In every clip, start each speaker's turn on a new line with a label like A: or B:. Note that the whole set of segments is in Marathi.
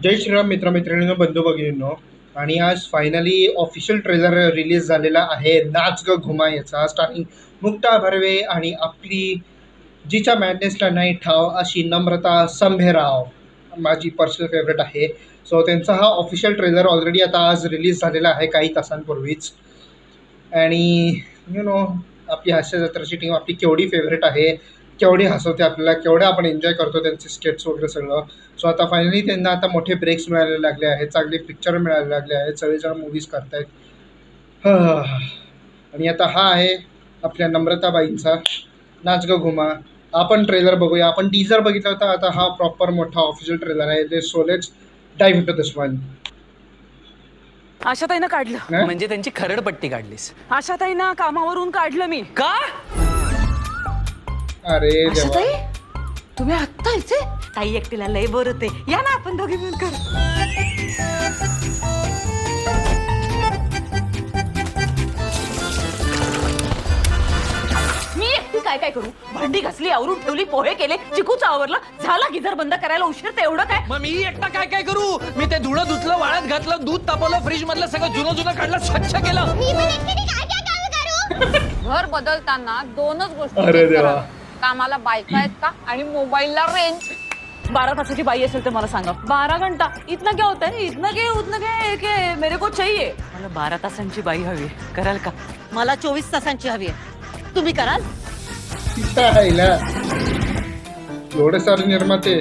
A: जय श्रीराम मित्रमैत्रिणींनो बंधू भगिनींनो. आणि आज फायनली ऑफिशियल ट्रेलर रिलीज झालेला आहे नाच ग घुमा याचा, स्टार्टिंग मुक्ता बर्वे आणि आपली जिच्या मॅडनेसला नाही ठाव अशी नम्रता संभेराव, माझी पर्सनल फेवरेट आहे. सो त्यांचा हा ऑफिशियल ट्रेलर ऑलरेडी आता आज रिलीज झालेला आहे काही तासांपूर्वीच. आणि आपली हास्य जत्राची टीम आपली केवढी फेवरेट आहे, केवढी हसवते आपल्याला, केवढं आपण एन्जॉय करतो त्यांचे स्केट्स वगैरे सगळं. सो आता फायनली त्यांना आता मोठे ब्रेक्स मिळायला लागले आहेत, चांगले पिक्चर मिळायला लागले आहेत, सगळेजण मूवीज करतायत. आणि आता हा आहे आपल्या नम्रताबाईंचा नाच ग घुमा. आपण ट्रेलर बघूया. आपण टीजर बघितला होता, आता हा प्रॉपर मोठा ऑफिशियल ट्रेलर आहे. So let's dive into this one.
B: आशाताईनं काढलं
C: म्हणजे त्यांची खरडपट्टी काढलीस.
B: आशाताईंना कामावरून काढलं मी.
C: का?
A: अरे देवा,
B: आशाताई तुम्ही आत्ता इथे? ताई एकटीला लय बोर होते, या ना आपण दोघी मिळून करू. मी एकटी काय काय करू? भांडी घासली, आवरून ठेवली, पोहे केले, चिकूचा आवरला, झाला गिझर बंद करायला उशीर. तर एवढं काय?
C: मग मी एकटा काय काय करू? मी ते धुळं धुतलं, वाळत घातलं, दूध तापवलं, फ्रीज मधलं सगळं जुनं काढलं, स्वच्छ केलं.
D: घर बदलताना दोनच गोष्टी
A: अरे देवा.
D: कामाला बायका आहेत का आणि मोबाईलला रेंज.
B: 12 तासाची बाई असेल तर मला सांगा. 12 घंटा इतना क्या होता है? इतना के उतना के मेरे को चाहिए. मला 12 तासांची बाई हवी. कराल का?
E: मला 24 तासांची हवी आहे. तुम्ही कराल?
A: एवढे सारे निर्माते.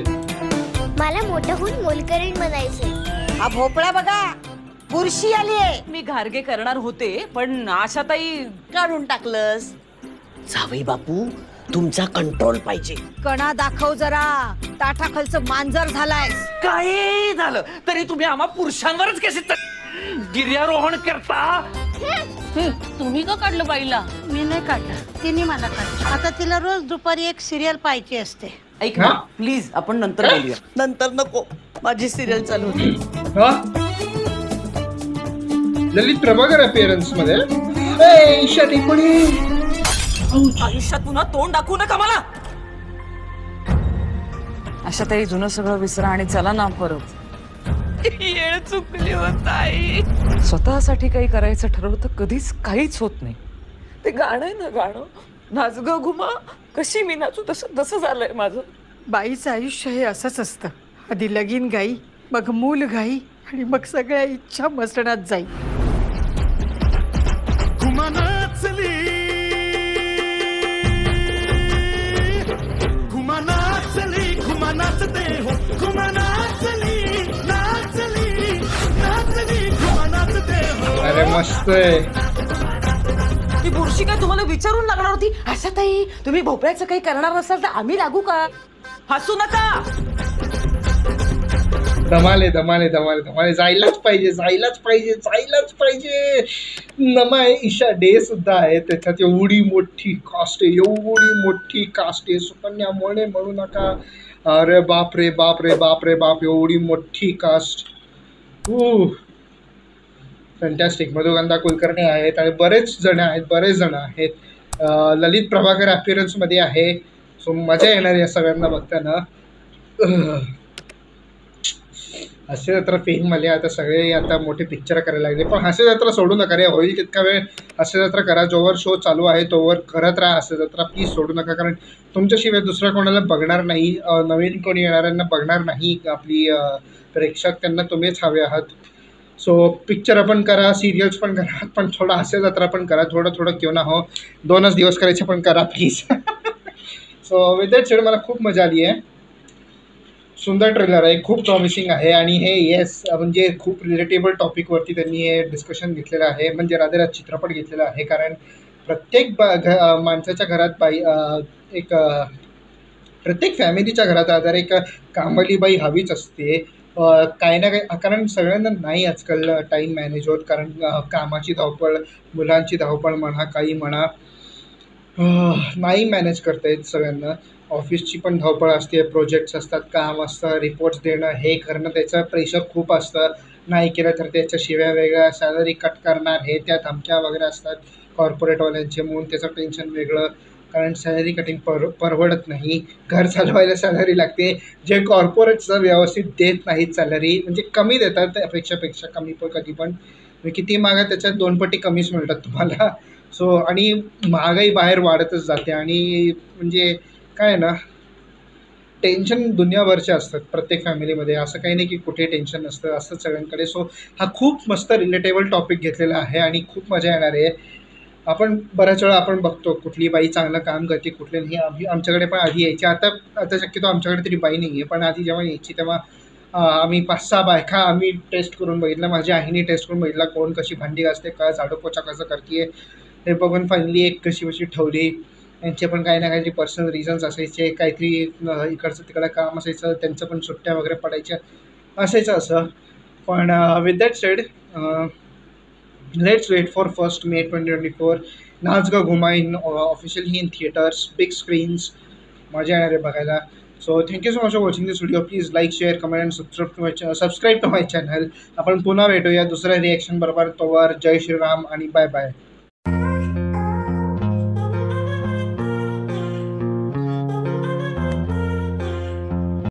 F: मला मोठं होऊन मोलकरीण बनायचंय.
E: हा भोपळा बघा, बुरशी आली आहे.
B: मी घारगे करणार होते, पण आशाताई
E: काढून टाकलंस.
G: जावई बापू, तुमचा कंट्रोल पाहिजे.
E: कणा दाखव जरा. ताठाखालचं मांजर झालाय.
C: काही झालं तरी तुम्ही आम्हा पुरुषांवरच कसे गिर्यारोहण करता?
B: तुम्ही का काढलं बाईला?
E: मी नाही काढलं, तिने मला काढलं. आता तिला रोज दुपारी एक सिरियल पाहिजे असते.
B: ऐक ना प्लीज, आपण नंतर बोलूया.
E: नंतर नको, माझी सिरियल चालू होती.
A: हा, ललित प्रभाकर अपिअरन्स मध्ये.
B: आयुष्यात पुन्हा तोंड दाखवू नका मला. आशाताई जुनं सगळं विसरा आणि चला ना परत. येळ चुकली होत आई. स्वतःसाठी काही करायचं ठरवतं, कधीच काहीच होत नाही. ते गाणं आहे ना, गाणं नाच ग घुमा, कशी मी नाचू तसं झालंय माझं.
H: बाईचं आयुष्य हे असंच असतं. आधी लगीन गाई, मग मूल गाई, आणि मग सगळ्या इच्छा मसणात जाई.
A: अरे मस्त आहे.
B: ती बुरशी काय तुम्हाला विचारून लागणार होती? आशाताई तुम्ही भोपळ्याचं काही करणार नसाल तर आम्ही लागू का? हसू नका.
A: धमाले धमाले धमाले धमाले. जायलाच पाहिजे, जायलाच पाहिजे, जायलाच पाहिजे. नमाय ईशा डे सुद्धा आहे त्याच्यात. एवढी मोठी कास्ट आहे, एवढी मोठी कास्ट आहे. सुकन्या मोने म्हणू नका. अरे बाप रे बाप रे बाप रे बाप, एवढी मोठी कास्ट. फॅन्टॅस्टिक. मधुगंधा कुलकर्णी आहेत आणि बरेच जण आहेत. ललित प्रभाकर अपिअरन्समध्ये आहे. सो मजा येणार या सगळ्यांना बघताना. हास्य जत्रा फेममध्ये आता सगळे आता मोठे पिक्चर करायला लागले, पण हास्य जत्रा सोडू नका रे. होईल तितका वेळ हास्य जत्रा करा. जोवर शो चालू आहे तोवर करत राहा हास्य जत्रा. प्लीज सोडू नका, कारण तुमच्याशिवाय दुसऱ्या कोणाला बघणार नाही. नवीन कोणी येणाऱ्यांना बघणार नाही आपली प्रेक्षक. त्यांना तुम्हीच हवे आहात. सो पिक्चर पण करा, सिरियल्स पण करा, पण थोडं हास्य जत्रा पण करा. थोडं क्यों ना हो, 2च दिवस करायचे पण करा please. So with that sed मला खूप मजा आली आहे. सुंदर ट्रेलर आहे, खूप प्रॉमिसिंग आहे. आणि हे म्हणजे खूप रिलेटेबल टॉपिकवरती त्यांनी हे डिस्कशन घेतलेलं आहे, म्हणजे राधेराज चित्रपट घेतलेला आहे. कारण प्रत्येक माणसाच्या घरात प्रत्येक फॅमिलीच्या घरात आधार एक कामवाली बाई हवीच असते. काही ना काही, कारण सगळ्यांना नाही आजकाल टाईम मॅनेज होत. कारण कामाची धावपळ, मुलांची धावपळ म्हणा, काही म्हणा, नाही मॅनेज करता येत सगळ्यांना. ऑफिसची पण धावपळ असते, प्रोजेक्ट्स असतात, काम असतं, रिपोर्ट्स देणं, हे करणं, त्याचं प्रेशर खूप असतं. नाही केलं तर त्याच्या शिव्या वेगळ्या, सॅलरी कट करणार, हे त्या धमक्या वगैरे असतात कॉर्पोरेटवाल्यांचे, म्हणून त्याचं टेन्शन वेगळं. कारण सॅलरी कटिंग परवडत नाही. घर चालवायला सॅलरी लागते, जे कॉर्पोरेटचं व्यवस्थित देत नाहीत सॅलरी, म्हणजे कमी देतात अपेक्षापेक्षा कमी, पण कधी पण किती मागा त्याच्यात 2 पटी कमीच मिळतात तुम्हाला. सो आणि महागाई बाहेर वाढतच जाते आणि म्हणजे काय ना, टेन्शन दुनियाभरचे असतात प्रत्येक फॅमिलीमध्ये. असं काही नाही की कुठे टेन्शन नसतं, असतं सगळ्यांकडे. सो हा खूप मस्त रिलेटेबल टॉपिक घेतलेला आहे आणि खूप मजा येणार आहे. आपण बऱ्याच वेळा आपण बघतो कुठली बाई चांगलं काम करते, कुठले नाही. आमच्याकडे पण आधी यायची, आता शक्यतो आमच्याकडे तरी बाई नाही आहे, पण आधी जेव्हा यायची तेव्हा आम्ही 5-6 बायका आम्ही टेस्ट करून बघितलं. माझ्या आईने टेस्ट करून बघितला कोण कशी भांडी घासते, का झाडू पोछा कसं करते, हे बघून फायनली एक कशी ठेवली. त्यांचे पण काही ना काहीतरी पर्सनल रिझन्स असायचे, काहीतरी इकडचं तिकडं काम असायचं, त्यांचं पण सुट्ट्या वगैरे पडायच्या, असायचं असं. पण with that said, let's wait for 1 May 2024. Naach Ga Ghuma in officially in theatres, big screens. मजा येणार आहे बघायला. So thank you so much for watching this video. Please like, share, comment and subscribe to my channel. आपण पुन्हा भेटूया दुसऱ्या रिॲक्शन बरोबर. तोवर जय श्रीराम आणि बाय बाय.